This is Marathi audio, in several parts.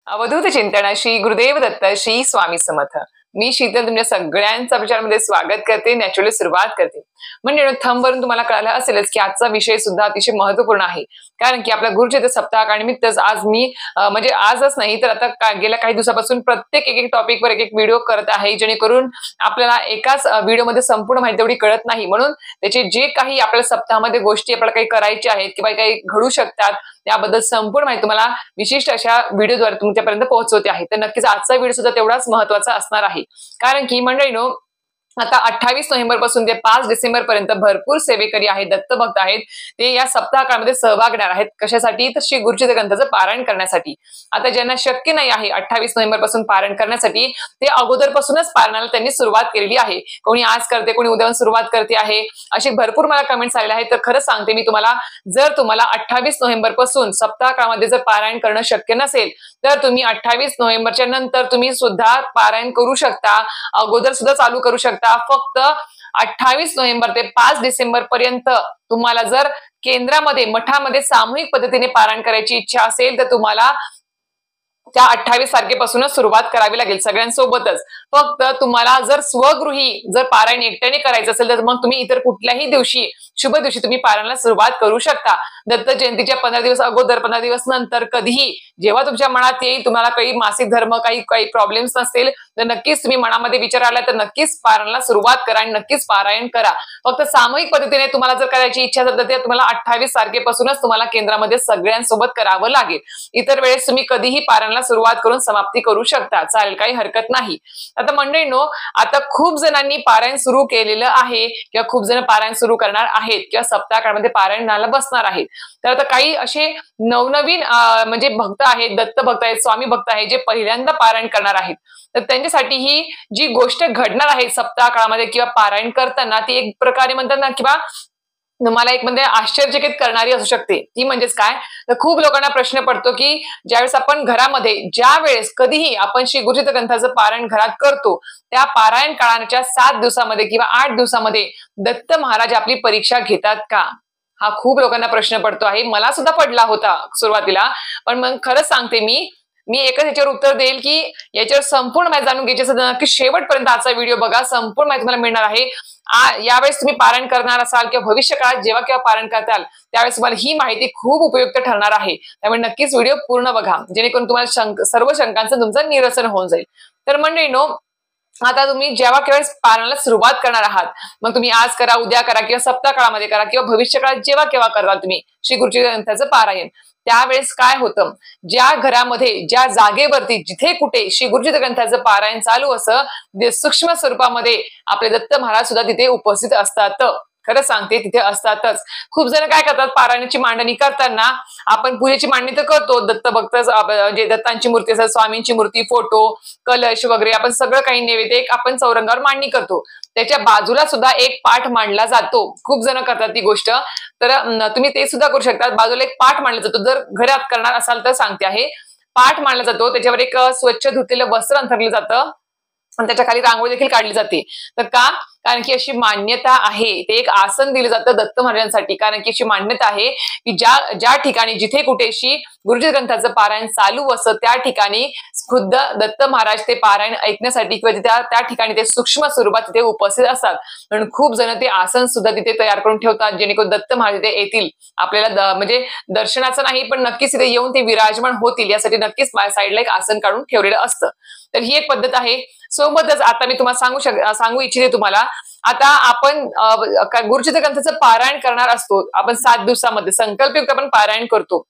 अवधूत चिंतन श्री गुरुदेव दत्त श्री स्वामी समर्थ. मी शीतल तुमच्या सगळ्यांचा प्रचारामध्ये स्वागत करते. नॅचरली सुरुवात करते. म्हणजे थंबवरून तुम्हाला कळालं असेलच की आजचा विषय सुद्धा अतिशय महत्वपूर्ण आहे. कारण की आपल्या गुरुचरित्र सप्ताहानिमित्तच आज मी म्हणजे आजच नाही तर आता गेल्या काही दिवसापासून प्रत्येक एक टॉपिकवर एक व्हिडिओ करत आहे, जेणेकरून आपल्याला एकाच व्हिडिओमध्ये संपूर्ण माहिती तेवढी कळत नाही. म्हणून त्याचे जे काही आपल्याला सप्ताहामध्ये गोष्टी आपल्याला काही करायच्या आहेत किंवा काही घडू शकतात त्याबद्दल संपूर्ण माहिती तुम्हाला विशिष्ट अशा व्हिडिओद्वारे तुमच्यापर्यंत पोहोचवते आहे. तर नक्कीच आजचा व्हिडिओ सुद्धा तेवढाच महत्वाचा असणार आहे. कारण की मंडळीनो, आता 28 नोव्हेंबर पासून ते 5 डिसेंबर पर्यंत भरपूर सेवेकरी आहेत, दत्तभक्त आहेत, ते या सप्ताह काळामध्ये सहभाग घेणार आहेत. कशासाठी? तर श्री गुरुचरित्र ग्रंथाचं पारायण करण्यासाठी. आता ज्यांना शक्य नाही आहे 28 नोव्हेंबर पासून पारायण करण्यासाठी, ते अगोदरपासूनच पारायणाला त्यांनी सुरुवात केलेली आहे. कोणी आज करते, कोणी उद्याहून सुरुवात करते आहे, असे भरपूर मला कमेंट्स आलेले आहेत. तर खरंच सांगते मी तुम्हाला, जर तुम्हाला 28 नोव्हेंबर पासून सप्ताह काळामध्ये जर पारायण करणं शक्य नसेल तर तुम्ही 28 नोव्हेंबरच्या नंतर तुम्ही सुद्धा पारायण करू शकता, अगोदर सुद्धा चालू करू शकता. फक्त 28 नोव्हेंबर ते 5 डिसेंबर पर्यंत तुम्हाला जर केंद्रामध्ये मठामध्ये सामूहिक पद्धतीने पारायण करायची इच्छा असेल तर तुम्हाला त्या 28 तारखेपासूनच सुरुवात करावी लागेल सगळ्यांसोबतच. फक्त तुम्हाला जर स्वगृही जर पारायण एकट्याने करायचं असेल तर मग तुम्ही इतर कुठल्याही दिवशी शुभ दिवशी तुम्ही पारायणाला सुरुवात करू शकता. दत्त जयंतीच्या 15 दिवस अगोदर, 15 दिवस नंतर, कधीही जेव्हा तुमच्या मनात येईल, तुम्हाला काही मासिक धर्म काही प्रॉब्लेम्स नसतील तर नक्कीच तुम्ही मनामध्ये विचार आला तर नक्कीच पारायणाला सुरुवात करा आणि नक्कीच पारायण करा. फक्त सामूहिक पद्धतीने तुम्हाला जर करायची इच्छा असेल तर ते तुम्हाला 28 तारखेपासूनच तुम्हाला केंद्रामध्ये सगळ्यांसोबत करावं लागेल. इतर वेळेस तुम्ही कधीही पारायणाला सुरुवात करून समाप्ती करू शकता, चालेल, काही हरकत नाही. आता मंडळींनो, आता खूप जणांनी पारायण सुरू केलेलं आहे किंवा खूप जण पारायण सुरू करणार आहेत किंवा सप्ताह काळामध्ये पारायणाला बसणार आहेत. तर आता काही असे नवनवीन म्हणजे भक्त आहेत, दत्त भक्त आहेत, स्वामी भक्त आहेत, जे पहिल्यांदा पारायण करणार आहेत. तर त्यांच्यासाठी ही जी गोष्ट घडणार आहे सप्ताह काळामध्ये किंवा पारायण करताना, ती एक प्रकारे म्हणतात ना किंवा तुम्हाला एक म्हणजे आश्चर्यचकित करणारी असू शकते. ती म्हणजेच काय, तर खूप लोकांना प्रश्न पडतो की ज्यावेळेस आपण घरामध्ये ज्या वेळेस कधीही आपण श्री गुरुचरित्र ग्रंथाचं पारायण घरात करतो, त्या पारायण काळाच्या 7 दिवसामध्ये किंवा 8 दिवसामध्ये दत्त महाराज आपली परीक्षा घेतात का? हा खूप लोकांना प्रश्न पडतो आहे. मला सुद्धा पडला होता सुरुवातीला, पण मग खरंच सांगते मी एकच याच्यावर उत्तर देईल की याच्यावर संपूर्ण माहिती जाणून घ्यायची असेल तर नक्की शेवटपर्यंत आजचा व्हिडिओ बघा. संपूर्ण माहिती तुम्हाला मिळणार आहे. यावेळेस तुम्ही पारायण करणार असाल किंवा भविष्य काळात जेव्हा केव्हा पारायण करताल त्यावेळेस तुम्हाला ही माहिती खूप उपयुक्त ठरणार आहे. त्यामुळे नक्कीच व्हिडिओ पूर्ण बघा, जेणेकरून तुम्हाला सर्व शंकांचं तुमचं निरसन होऊन जाईल. तर मंडळींनो, आता तुम्ही जेव्हा केव्हा पारायणाला सुरुवात करणार आहात, मग तुम्ही आज करा, उद्या करा किंवा सप्ताह काळामध्ये करा किंवा भविष्य काळात जेव्हा केव्हा कराल तुम्ही श्री गुरुचरित्र ग्रंथाचं पारायण, त्यावेळेस काय होतं, ज्या घरामध्ये ज्या जागेवरती जिथे कुठे श्री गुरुचरित्र ग्रंथाचं पारायण चालू असं सूक्ष्म स्वरूपामध्ये आपले दत्त महाराज सुद्धा तिथे उपस्थित असतात. खरं सांगते, तिथे असतातच. खूप जण काय करतात, पारायणाची मांडणी करताना आपण पूजेची मांडणी तर करतो, दत्त भक्त म्हणजे दत्तांची मूर्ती असेल, स्वामींची मूर्ती, फोटो, कलश वगैरे आपण सगळं काही नैवेद्य आपण चौरंगावर मांडणी करतो. त्याच्या बाजूला सुद्धा एक पाठ मांडला जातो. खूप जण करतात ती गोष्ट, तर तुम्ही ते सुद्धा करू शकता. बाजूला एक पाठ मांडला जातो. जर घरात करणार असाल तर सांगते आहे, पाठ मांडला जातो, त्याच्यावर एक स्वच्छ धुतलेलं वस्त्र अंथरलं जातं आणि त्याच्या खाली रांगोळी देखील काढली जाते. तर का? कारण की अशी मान्यता आहे, ते एक आसन दिलं जातं दत्त महाराजांसाठी. कारण की अशी मान्यता आहे की ज्या ठिकाणी जिथे कुठे श्री गुरुचरित्र ग्रंथाचं पारायण चालू असतं त्या ठिकाणी खुद्द दत्त महाराज ते पारायण ऐकण्यासाठी किंवा त्या ठिकाणी ते सूक्ष्म स्वरूपात तिथे उपस्थित असतात. म्हणून खूप जण ते आसन सुद्धा तिथे तयार करून ठेवतात, जेणेकरून दत्त महाराज तिथे येतील, आपल्याला म्हणजे दर्शनाचं नाही पण नक्कीच तिथे येऊन ते विराजमान होतील यासाठी नक्कीच साईडला एक आसन काढून ठेवलेलं असतं. तर ही एक पद्धत आहे. सोबतच आता मी तुम्हाला सांगू इच्छिते तुम्हाला, आता आपण गुरुचरित्र ग्रंथाचं पारायण करणार असतो, आपण 7 दिवसामध्ये संकल्पयुक्त आपण पारायण करतो.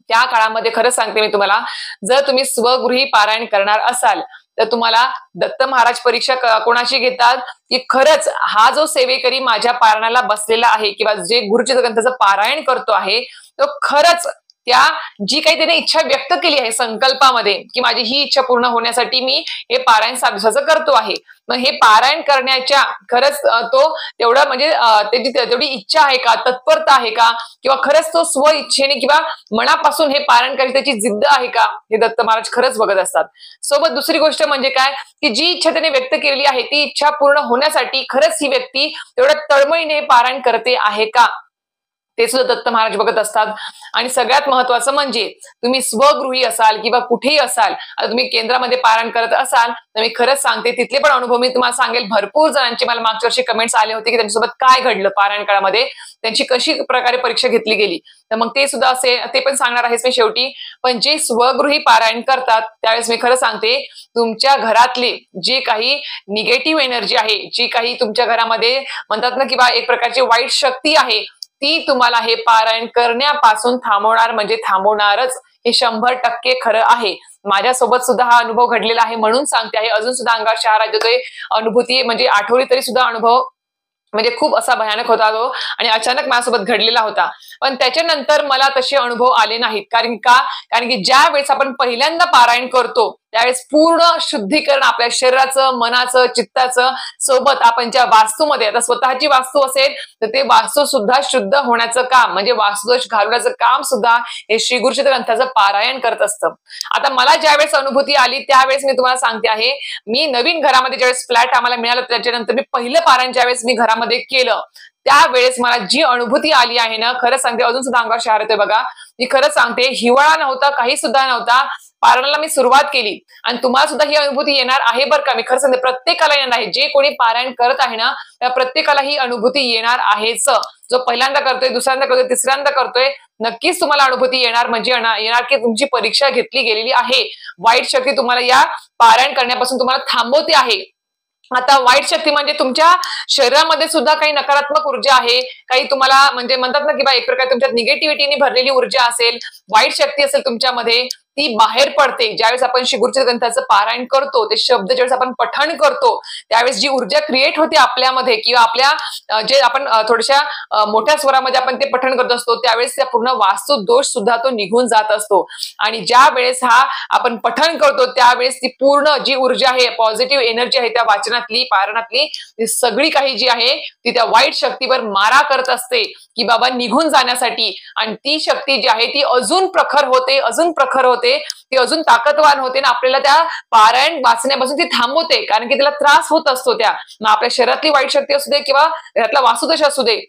त्या काळामध्ये खरंच सांगते मी तुम्हाला, जर तुम्ही स्वगृही पारायण करणार असाल तर तुम्हाला दत्त महाराज परीक्षा कोणाची घेतात की खरंच हा जो सेवेकरी माझ्या पारायणाला बसलेला आहे किंवा जे गुरुचरित्र ग्रंथाचं पारायण करतो आहे तो खरंच त्या जी काही त्याने इच्छा व्यक्त केली आहे संकल्पामध्ये की माझी ही इच्छा पूर्ण होण्यासाठी मी हे पारायण 7 दिवसाचं करतो आहे, मग हे पारायण करण्याच्या खरंच तो तेवढा म्हणजे त्याची तेवढी इच्छा आहे का, तत्परता आहे का, किंवा खरंच तो स्व इच्छेने किंवा मनापासून हे पारायण करायची त्याची जिद्द आहे का, हे दत्त महाराज खरंच बघत असतात. सोबत दुसरी गोष्ट म्हणजे काय की जी इच्छा त्याने व्यक्त केलेली आहे ती इच्छा पूर्ण होण्यासाठी खरंच ही व्यक्ती तेवढ्या तळमळीने हे पारायण करते आहे का. ते सुद्धा दत्त महाराज बघत असतात. आणि सगळ्यात महत्वाचं म्हणजे तुम्ही स्वगृही असाल किंवा कुठेही असाल, आता तुम्ही केंद्रामध्ये पारायण करत असाल तर मी खरंच सांगते तिथले पण अनुभव मी तुम्हाला सांगेल. भरपूर जणांचे मला मागच्या वर्षी कमेंट्स आले होते की त्यांच्यासोबत काय घडलं पारायण काळामध्ये, त्यांची कशी प्रकारे परीक्षा घेतली गेली. तर मग ते सुद्धा ते पण सांगणार आहेच मी शेवटी. पण जे स्वगृही पारायण करतात त्यावेळेस मी खरं सांगते तुमच्या घरातले जे काही निगेटिव्ह एनर्जी आहे, जी काही तुमच्या घरामध्ये म्हणतात ना किंवा एक प्रकारची वाईट शक्ती आहे, ती तुम्हाला हे पारायण करण्यापासून थांबवणार म्हणजे थांबवणारच. हे 100% खरं आहे. माझ्यासोबत सुद्धा हा अनुभव घडलेला आहे म्हणून सांगते आहे. अजून सुद्धा अंगावर शहारा येतोय. अनुभूती म्हणजे आठवली तरी सुद्धा अनुभव म्हणजे खूप असा भयानक होता तो आणि अचानक माझ्यासोबत घडलेला होता. पण त्याच्यानंतर मला तसे अनुभव आले नाहीत. कारण की ज्या वेळेस आपण पहिल्यांदा पारायण करतो त्यावेळेस पूर्ण शुद्धीकरण आपल्या शरीराचं, मनाचं, चित्ताचं, सोबत आपण ज्या वास्तूमध्ये, आता स्वतःची वास्तू असेल तर ते वास्तू सुद्धा शुद्ध होण्याचं काम म्हणजे वास्तुदोष घालवण्याचं काम सुद्धा हे श्री गुरुचरित्र ग्रंथाचं पारायण करत असतं. आता मला ज्यावेळेस अनुभूती आली त्यावेळेस मी तुम्हाला सांगते आहे, मी नवीन घरामध्ये ज्यावेळेस फ्लॅट आम्हाला मिळालं त्याच्यानंतर मी पहिलं पारायण ज्यावेळेस मी घरामध्ये केलं त्यावेळेस मला जी अनुभूती आली आहे ना, खरं सांगते अजून सुद्धा अंगावर शहार येतोय बघा. मी खरं सांगते हिवाळा नव्हता, काही सुद्धा नव्हता, पारायणाला मी सुरुवात केली आणि तुम्हाला सुद्धा ही अनुभूती येणार आहे बरं का. मी खरं सांगते प्रत्येकाला येणार आहे. जे कोणी पारायण करत आहे ना त्या प्रत्येकाला ही अनुभूती येणार आहेच. जो पहिल्यांदा करतोय, दुसऱ्यांदा करतोय, तिसऱ्यांदा करतोय, नक्कीच तुम्हाला अनुभूती येणार म्हणजे येणार की तुमची परीक्षा घेतली गेलेली आहे. वाईट शक्ती तुम्हाला या पारायण करण्यापासून तुम्हाला थांबवते आहे. आता वाईट शक्ती म्हणजे तुमच्या शरीरामध्ये सुद्धा काही नकारात्मक ऊर्जा आहे, काही तुम्हाला म्हणजे म्हणतात ना की बा एक प्रकारे तुमच्यात निगेटिव्हिटीने भरलेली ऊर्जा असेल, वाईट शक्ती असेल तुमच्यामध्ये, ती बाहेर पडते. ज्यावेळेस आपण श्री गुरुचरित्र ग्रंथाचं पारायण करतो, ते शब्द ज्यावेळेस आपण पठण करतो त्यावेळेस जी ऊर्जा क्रिएट होते आपल्यामध्ये किंवा आपल्या जे आपण थोड्याशा मोठ्या स्वरामध्ये आपण ते पठण करत असतो त्यावेळेस त्या पूर्ण वास्तू दोष सुद्धा तो निघून जात असतो. आणि ज्या वेळेस हा आपण पठण करतो त्यावेळेस ती पूर्ण जी ऊर्जा आहे, पॉझिटिव्ह एनर्जी आहे त्या वाचनातली, पारायणातली, ती सगळी काही जी आहे ती त्या वाईट शक्तीवर मारा करत असते की बाबा निघून जाण्यासाठी. आणि ती शक्ती जी आहे ती अजून प्रखर होते, अजून प्रखर होते, ती अजून ताकदवान होते ना आपल्याला त्या पारायण वाचण्यापासून ती थांबवते. कारण की तिला त्रास होत असतो त्या, मग आपल्या शरीरातली वाईट शक्ती असू दे किंवा घरातला वास्तुदोष असू दे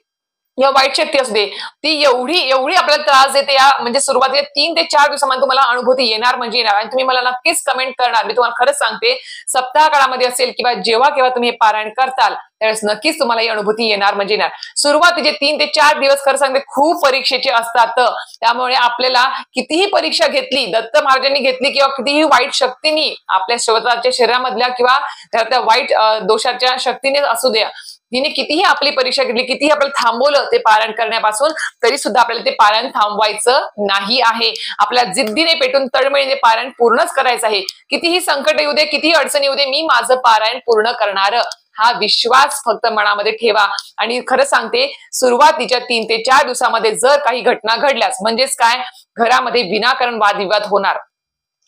किंवा वाईट शक्ती असू दे, ती एवढी आपल्याला त्रास देते. या म्हणजे सुरुवातीला 3 ते 4 दिवसामध्ये तुम्हाला अनुभूती येणार म्हणजे येणार. आणि तुम्ही मला नक्कीच कमेंट करणार. मी तुम्हाला खरंच सांगते सप्ताह काळामध्ये असेल किंवा जेव्हा केव्हा तुम्ही हे पारायण करताल त्यावेळेस नक्कीच तुम्हाला ही अनुभूती येणार म्हणजे येणार. सुरुवातीचे 3 ते 4 दिवस खरं सांगते खूप परीक्षेचे असतात. त्यामुळे आपल्याला कितीही परीक्षा घेतली, दत्त महाराजांनी घेतली किंवा कितीही वाईट शक्तीने आपल्या स्वतःच्या शरीरामधल्या किंवा त्या वाईट दोषाच्या शक्तीने असू द्या, तिने कितीही आपली परीक्षा घेतली, कितीही आपल्याला थांबवलं ते पारायण करण्यापासून, तरी सुद्धा आपल्याला ते पारायण थांबवायचं नाही आहे. आपल्या जिद्दीने पेटून तळमळीने पारायण पूर्णच करायचं आहे. कितीही संकट येऊ दे, कितीही अडचणी येऊ दे, मी माझं पारायण पूर्ण करणार, हा विश्वास फक्त मनामध्ये ठेवा. आणि खरं सांगते सुरुवातीच्या 3 ते 4 दिवसामध्ये जर काही घटना घडल्यास म्हणजेच काय, घरामध्ये विनाकारण वादविवाद होणार,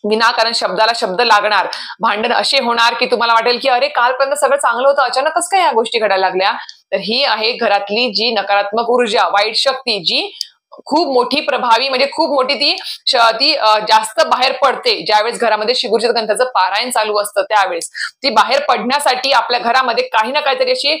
विनाकारण शब्दाला शब्द लागणार, भांडण असे होणार की तुम्हाला वाटेल की अरे कालपर्यंत सगळं चांगलं होतं, अचानकच काय या गोष्टी घडायला लागल्या. तर ही आहे घरातली जी नकारात्मक ऊर्जा, वाईट शक्ती, जी खूप मोठी प्रभावी म्हणजे खूप मोठी ती जास्त बाहेर पडते ज्यावेळेस घरामध्ये श्री गुरुचरित्र ग्रंथाचं पारायण चालू असतं. त्यावेळेस ती बाहेर पडण्यासाठी आपल्या घरामध्ये काही ना काहीतरी अशी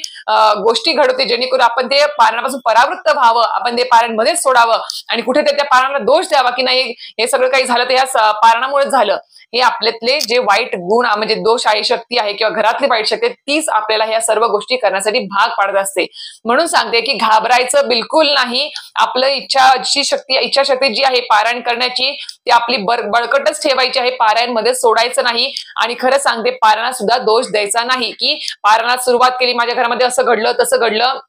गोष्टी घडवते जेणेकरून आपण ते पारायणापासून परावृत्त व्हावं, आपण ते पारायण मध्येच सोडावं आणि कुठेतरी त्या पारायणाला दोष द्यावा की नाही हे सगळं काही झालं तर या पारायणामुळेच झालं. हे आपल्यातले जे वाईट गुण म्हणजे दोष आहे, शक्ती आहे किंवा घरातली वाईट शक्ती, तीच आपल्याला ह्या सर्व गोष्टी करण्यासाठी भाग पाडत असते. म्हणून सांगते की घाबरायचं बिलकुल नाही. आपलं इच्छाशक्ती जी आहे पारायण करण्याची ती आपली बळकटच ठेवायची आहे, पारायण मध्ये सोडायचं नाही. आणि खरं सांगते पारायणात सुद्धा दोष द्यायचा नाही की पारायणात सुरुवात केली, माझ्या घरामध्ये असं घडलं तसं घडलं.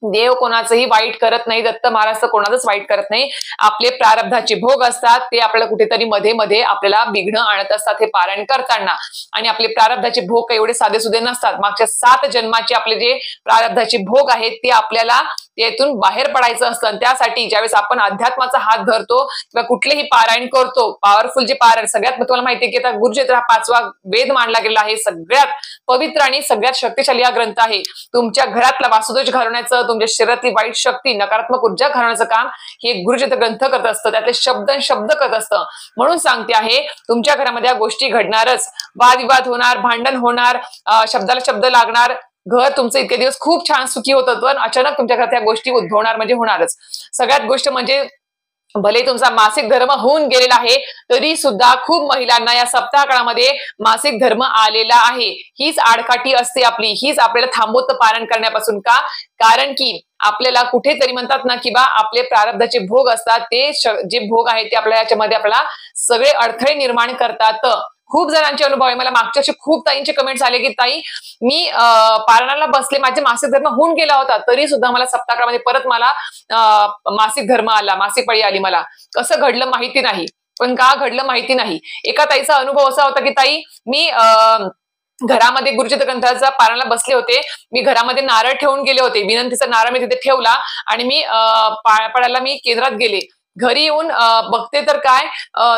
देव कोणाचंही वाईट करत नाही, दत्त महाराज तर कोणाचंच वाईट करत नाही. आपले प्रारब्धाचे भोग असतात ते आपल्याला कुठेतरी मध्ये मध्ये आपल्याला विघ्न आणत असतात हे पारायण करताना. आणि आपले प्रारब्धाचे भोग काही एवढे साधेसुधे नसतात. मागच्या 7 जन्माचे आपले जे प्रारब्धाचे भोग आहेत ते आपल्याला यातून बाहेर पडायचं असतं. आणि त्यासाठी ज्यावेळेस आपण अध्यात्माचा हात धरतो किंवा कुठलेही पारायण करतो, पॉवरफुल जे पारायण, सगळ्यात तुम्हाला माहिती आहे की आता गुरुचरित्र हा 5वा वेद मानला गेला आहे, सगळ्यात पवित्र आणि सगळ्यात शक्तिशाली हा ग्रंथ आहे. तुमच्या घरातला वास्तुदोष घालवण्याचं, तुमच्या शरीरातली वाईट शक्ती, नकारात्मक ऊर्जा घालवण्याचं काम हे गुरुचरित्र ग्रंथ करत असतं, त्यातले शब्द करत असतं. म्हणून सांगते आहे तुमच्या घरामध्ये या गोष्टी घडणारच, वादविवाद होणार, भांडण होणार, शब्दाला शब्द लागणार, घर तुमचं इतके दिवस खूप छान सुखी होतं, पण अचानक तुमच्या घरात ह्या गोष्टी उद्भवणार म्हणजे होणारच. सगळ्यात गोष्ट म्हणजे भले तुमचा मासिक धर्म होऊन गेलेला आहे, तरी सुद्धा खूप महिलांना या सप्ताह काळामध्ये मासिक धर्म आलेला आहे. हीच आडकाठी असते आपली, हीच आपल्याला थांबवतं पारण करण्यापासून. का? कारण की आपल्याला कुठेतरी म्हणतात ना, की बा आपले प्रारब्धाचे भोग असतात, ते जे भोग आहेत ते आपल्या याच्यामध्ये आपल्याला सगळे अडथळे निर्माण करतात. खूप जणांचे अनुभव आहे. मला मागच्या वर्षी खूप ताईंचे कमेंट्स आले, की ताई मी पारणाला बसले, माझे मासिक धर्म होऊन गेला होता, तरी सुद्धा मला सप्ताहामध्ये परत मला मासिक धर्म आला, मासिक पाळी आली. मला कसं घडलं माहिती नाही, पण का घडलं माहिती नाही. एका ताईचा अनुभव असा होता, की ताई मी घरामध्ये गुरुचरित्र ग्रंथाचा पारायणाला बसले होते. मी घरामध्ये नारळ ठेवून गेले होते. विनंतीचा नारळ मी तिथे ठेवला आणि मी पाया पडायला मी केंद्रात गेले. घरी येऊन बघते तर काय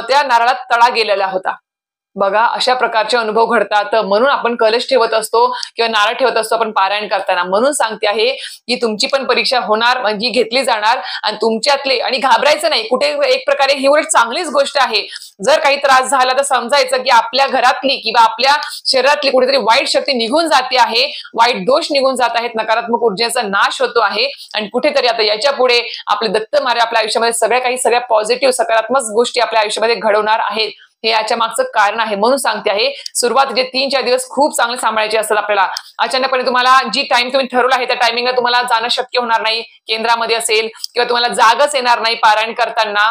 त्या नारळात तडा गेलेला होता. बघा, अशा प्रकारचे अनुभव घडतात. म्हणून आपण कलश ठेवत असतो किंवा नारळ ठेवत असतो आपण पारायण करताना. म्हणून सांगते आहे की तुमची पण परीक्षा होणार, म्हणजे घेतली जाणार आणि तुमच्यातले, आणि घाबरायचं नाही. कुठे एक प्रकारे ही उलट चांगलीच गोष्ट आहे. जर काही त्रास झाला तर समजायचं की आपल्या घरातली किंवा आपल्या शरीरातली कुठेतरी वाईट शक्ती निघून जाते आहे, वाईट दोष निघून जात आहेत, नकारात्मक ऊर्जेचा नाश होतो आहे. आणि कुठेतरी आता याच्या पुढे आपले दत्त महाराज आपल्या आयुष्यामध्ये सगळ्या पॉझिटिव्ह सकारात्मक गोष्टी आपल्या आयुष्यामध्ये घडवणार आहेत. हे याच्या मागचं कारण आहे. म्हणून सांगते आहे, सुरुवातीचे 3-4 दिवस खूप चांगले सांभाळायचे असतात आपल्याला. अचानकपणे तुम्हाला जी टाइम तुम्ही ठरवला आहे त्या टायमिंगला तुम्हाला जाणं शक्य होणार नाही. केंद्रामध्ये असेल किंवा तुम्हाला जागच येणार नाही पारायण करताना.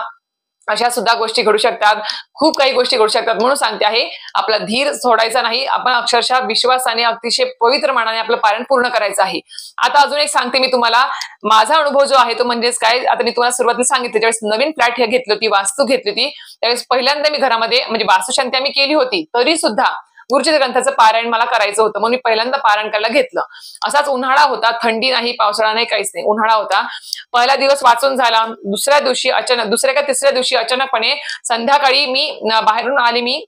अशा सुद्धा गोष्टी घडू शकतात. खूप काही गोष्टी घडू शकतात. म्हणून सांगते आहे, आपला धीर सोडायचा नाही. आपण अक्षरशः विश्वासाने अतिशय पवित्र मनाने आपलं पारायण पूर्ण करायचं आहे. आता अजून एक सांगते मी तुम्हाला. माझा अनुभव जो आहे तो म्हणजेच काय, आता मी तुम्हाला सुरुवातीला सांगितलं, ज्यावेळेस नवीन फ्लॅट हे घेतली होती, वास्तू घेतली होती, त्यावेळेस पहिल्यांदा मी घरामध्ये म्हणजे वास्तुशांती आम्ही केली होती, तरी सुद्धा गुरुचरित्र ग्रंथाचं पारायण मला करायचं होतं. म्हणून मी पहिल्यांदा पारायण करायला घेतलं. असाच उन्हाळा होता, थंडी नाही, पावसाळा नाही, काहीच नाही, उन्हाळा होता. पहिला दिवस वाचून झाला. दुसऱ्या का तिसऱ्या दिवशी अचानकपणे संध्याकाळी मी बाहेरून आले. मी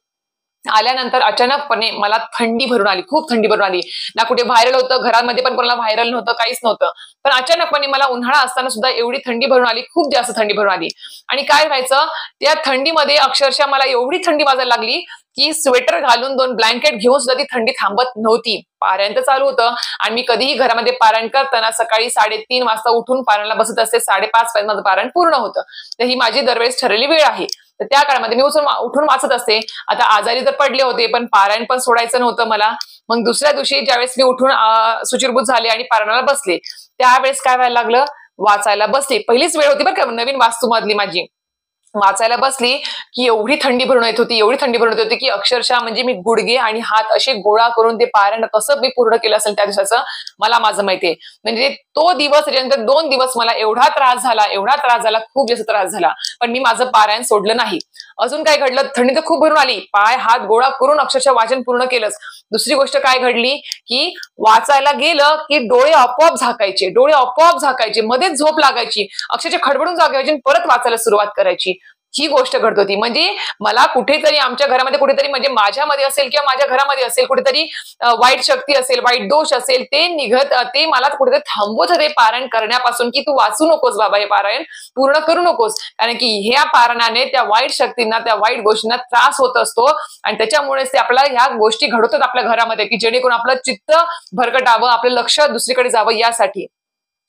आल्यानंतर अचानकपणे मला थंडी भरून आली, खूप थंडी भरून आली. ना कुठे व्हायरल होतं, घरामध्ये पण कोणाला व्हायरल नव्हतं, काहीच नव्हतं. पण अचानकपणे मला उन्हाळा असताना सुद्धा एवढी थंडी भरून आली, खूप जास्त थंडी भरून आली. आणि काय व्हायचं, त्या थंडीमध्ये अक्षरशः मला एवढी थंडी वाजायला लागली की स्वेटर घालून 2 ब्लँकेट घेऊन सुद्धा ती थंडी थांबत नव्हती. पारायण तर चालू होतं आणि मी कधीही घरामध्ये पारायण करताना सकाळी 3:30 वाजता उठून पारायणाला बसत असते. 5:30 पर्यंत माझं पारायण पूर्ण होतं. तर ही माझी दरवेळेस ठरलेली वेळ आहे. तर त्या काळामध्ये मी उठून वाचत असते. आता आजारी तर पडले होते, पण पारायण पण सोडायचं नव्हतं मला. मग दुसऱ्या दिवशी ज्यावेळेस मी उठून शुचिर्भूत झाले आणि पारायणाला बसले, त्यावेळेस काय व्हायला लागलं, वाचायला बसले. पहिलीच वेळ होती बरं का नवीन वास्तू मधली माझी. वाचायला बसली की एवढी थंडी भरून येत होती, की अक्षरशः म्हणजे मी गुडघे आणि हात असे गोळा करून ते पारायण कसं मी पूर्ण केलं असेल त्या दिवसाचं मला माझं माहितीये. म्हणजे तो दिवस, त्याच्यानंतर 2 दिवस मला एवढा त्रास झाला, खूप जास्त त्रास झाला. पण मी माझं पारायण सोडलं नाही. अजून काय घडलं, थंडी तर खूप भरून आली, पाय हात गोळा करून अक्षरशः वाचन पूर्ण केलंच. दुसरी गोष्ट काय घडली की वाचायला गेलं की डोळे आपोआप झाकायचे, मध्येच झोप लागायची, अक्षरशः खडबडून जागायची, परत वाचायला सुरुवात करायची. ही गोष्ट घडत होती. म्हणजे मला कुठेतरी आमच्या घरामध्ये कुठेतरी, म्हणजे माझ्यामध्ये असेल किंवा माझ्या घरामध्ये असेल, कुठेतरी वाईट शक्ती असेल, वाईट दोष असेल, ते मला कुठेतरी थांबवत होते पारायण करण्यापासून, की तू वाचू नकोस बाबा, हे पारायण पूर्ण करू नकोस. कारण की ह्या पारायणाने त्या वाईट शक्तींना, त्या वाईट गोष्टींना त्रास होत असतो आणि त्याच्यामुळेच ते आपल्याला ह्या गोष्टी घडवतात आपल्या घरामध्ये, की जेणेकरून आपलं चित्त भरकटावं, आपलं लक्ष दुसरीकडे जावं यासाठी.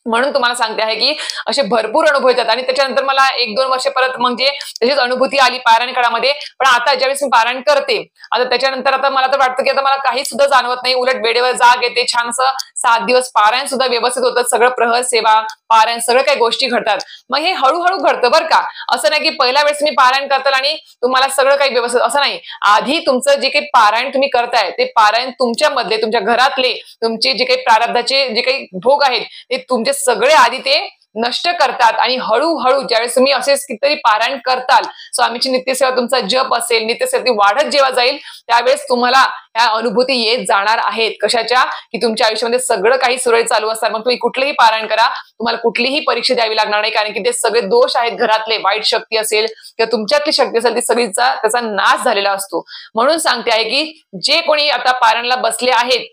म्हणून तुम्हाला सांगते आहे की असे भरपूर अनुभव येतात. आणि त्याच्यानंतर मला 1-2 वर्ष परत म्हणजे त्याचीच अनुभूती आली पारायण काळामध्ये. पण आता ज्यावेळेस मी पारायण करते, आता त्याच्यानंतर आता मला तर वाटतं की आता मला काही सुद्धा जाणवत नाही. उलट वेळेवर जाग येते, छानसं 7 दिवस पारायण सुद्धा व्यवस्थित होतं. सगळं प्रहर सेवा, पारायण, सगळं काही गोष्टी घडतात. मग हे हळूहळू घडतं बरं का. असं नाही की पहिल्या वेळेस मी पारायण करताल आणि तुम्हाला सगळं काही व्यवस्थित, असं नाही. आधी तुमचं जे काही पारायण तुम्ही करताय, ते पारायण तुमच्यामधले, तुमच्या घरातले, तुमचे जे काही प्रारब्धाचे जे काही भोग आहेत, ते तुमचे सगळे आधी ते नष्ट करतात. आणि हळूहळू ज्यावेळेस तुम्ही असेच कितीतरी पारायण करताल, स्वामीची नित्यसेवा, तुमचा जप असेल, नित्यसेवा ती वाढत जेव्हा जाईल, त्यावेळेस तुम्हाला ह्या अनुभूती येत जाणार आहेत. कशाच्या, की तुमच्या आयुष्यामध्ये सगळं काही सुरळीत चालू असतात. मग तुम्ही कुठलेही पारायण करा, तुम्हाला कुठलीही परीक्षा द्यावी लागणार नाही. कारण की ते सगळे दोष आहेत घरातले, वाईट शक्ती असेल किंवा तुमच्यातली शक्ती असेल, ती सगळीचा त्याचा नाश झालेला असतो. म्हणून सांगते आहे की जे कोणी आता पारायणाला बसले आहेत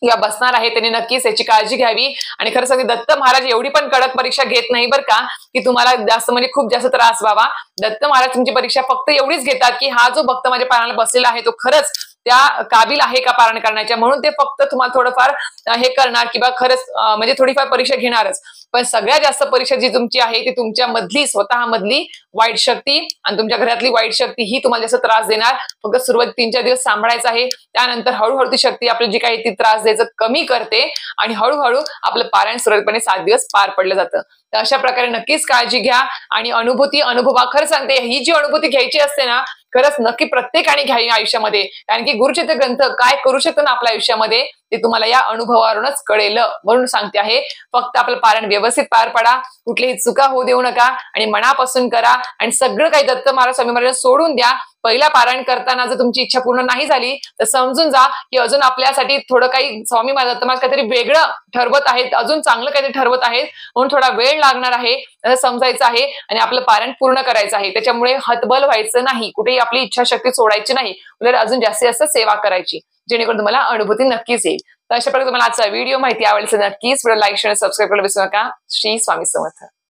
या बसणार आहे, त्यांनी नक्कीच याची काळजी घ्यावी. आणि खरं सांगते, दत्त महाराज एवढी पण कडक परीक्षा घेत नाही बरं का, की तुम्हाला जास्त म्हणजे खूप जास्त त्रास व्हावा. दत्त महाराज तुमची परीक्षा फक्त एवढीच घेतात की हा जो भक्त माझ्या पारायणाला बसलेला आहे तो खरंच त्या काबिल आहे का पारायण करण्याच्या, म्हणून ते फक्त तुम्हाला थोडंफार हे करणार किंवा खरंच म्हणजे थोडीफार परीक्षा घेणारच. पण सगळ्यात जास्त परीक्षा जी तुमची आहे ती तुमच्या मधली, स्वतः मधली वाईट शक्ती आणि तुमच्या घरातली वाईट शक्ती ही तुम्हाला जास्त त्रास देणार. फक्त सुरुवात 3-4 दिवस सांभाळायचं आहे. त्यानंतर हळूहळू ती शक्ती आपली जी काही ती त्रास द्यायचं कमी करते आणि हळूहळू आपलं पारायण सुरळीतपणे 7 दिवस पार पडलं जातं. तर अशा प्रकारे नक्कीच काळजी घ्या आणि अनुभवा. खरं सांगते, ही जी अनुभूती घ्यायची असते ना, खरंच नक्की प्रत्येकाने घ्यावी आयुष्यामध्ये. कारण की गुरुचरित्र ग्रंथ काय करू शकतो ना आपल्या आयुष्यामध्ये ते तुम्हाला या अनुभवावरूनच कळेल. म्हणून सांगते आहे, फक्त आपलं पारायण व्यवस्थित पार पडा, कुठलीही चुका होऊ देऊ नका आणि मनापासून करा आणि सगळं काही दत्त महाराज स्वामी महाराज सोडून द्या. पहिला पारायण करताना जर तुमची इच्छा पूर्ण नाही झाली तर समजून जा की अजून आपल्यासाठी थोडं काही स्वामी महाराज दत्त महाराज काहीतरी वेगळं ठरवत आहेत, अजून चांगलं काहीतरी ठरवत आहेत, म्हणून थोडा वेळ लागणार आहे असं समजायचं आहे आणि आपलं पारायण पूर्ण करायचं आहे. त्याच्यामुळे हतबल व्हायचं नाही, कुठेही आपली इच्छाशक्ती सोडायची नाही, उलट अजून जास्तीत जास्त सेवा करायची, जेणेकरून तुम्हाला अनुभूती नक्कीच येईल. तर अशा प्रकारे तुम्हाला आजचा व्हिडिओ माहिती आवडली नक्कीच लाईक शेअर सबस्क्राईब करायला विसरू नका. श्री स्वामी समर्थ.